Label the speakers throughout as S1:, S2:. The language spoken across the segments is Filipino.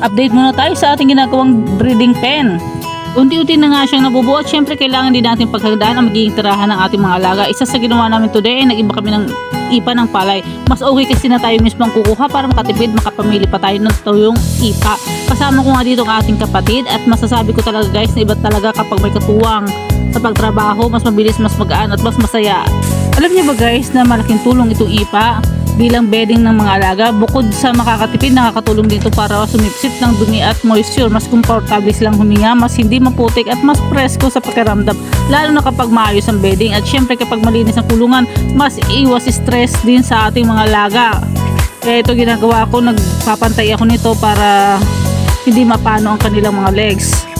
S1: Update muna tayo sa ating ginagawang breeding pen. Unti-unti na nga siyang nabubuo at syempre kailangan din natin paghandaan ang magiging tirahan ng ating mga alaga. Isa sa ginawa namin today ay nag-iba kami ng ipa ng palay. Mas okay kasi na tayo mismo ang kukuha para makatipid, makapamili pa tayo ng tuyong ipa. Kasama ko nga dito ang ating kapatid at masasabi ko talaga guys na iba talaga kapag may katuwang sa pagtrabaho, mas mabilis, mas magaan at mas masaya. Alam niyo ba guys na malaking tulong itong ipa bilang bedding ng mga alaga? Bukod sa makakatipid, nakakatulong dito para sumipsip ng dumi at moisture. Mas komportable silang huminga, mas hindi maputik at mas presko sa pakiramdam, lalo na kapag maayos ang bedding. At syempre kapag malinis ang kulungan, mas iwas stress din sa ating mga alaga. Kaya ito ginagawa ko, nagpapantay ako nito para hindi mapano ang kanilang mga legs.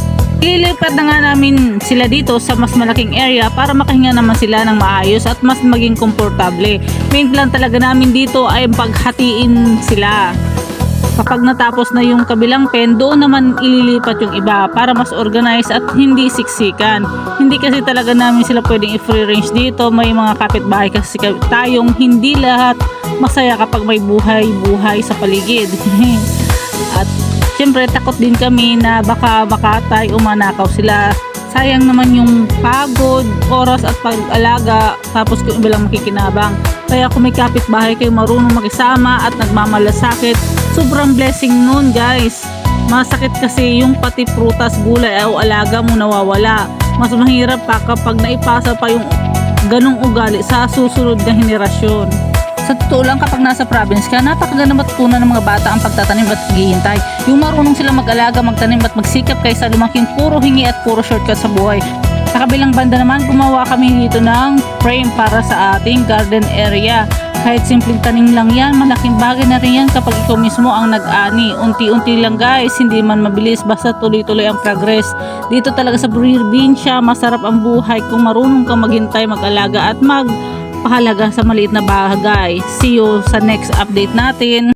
S1: Ililipat na nga namin sila dito sa mas malaking area para makahinga naman sila ng maayos at mas maging komportable. Main plan talaga namin dito ay paghatiin sila. Kapag natapos na yung kabilang pen, doon naman ililipat yung iba para mas organized at hindi siksikan. Hindi kasi talaga namin sila pwedeng i-free range dito. May mga kapitbahay kasi tayong hindi lahat masaya kapag may buhay-buhay sa paligid. At siyempre takot din kami na baka makatay o manakaw sila. Sayang naman yung pagod, oras at pag-alaga tapos kung iba lang makikinabang. Kaya kung may kapitbahay kayo marunong makisama at nagmamalasakit, sobrang blessing nun guys. Masakit kasi yung pati prutas, gulay o alaga mo nawawala. Mas mahirap pa kapag naipasa pa yung ganong ugali sa susunod na henerasyon. Sa totoo lang, kapag nasa province ka, napakaganda matutunan ng mga bata ang pagtatanim at paghihintay. Yung marunong silang mag-alaga, magtanim at magsikap kaysa lumaking puro hingi at puro shortcut sa buhay. Sa kabilang banda naman, gumawa kami dito ng frame para sa ating garden area. Kahit simpleng tanim lang yan, malaking bagay na rin yan kapag ikaw mismo ang nag-ani. Unti-unti lang guys, hindi man mabilis, basta tuloy-tuloy ang progress. Dito talaga sa probinsya, masarap ang buhay kung marunong kang maghintay, mag-alaga at pahalaga sa maliit na bagay. See you sa next update natin.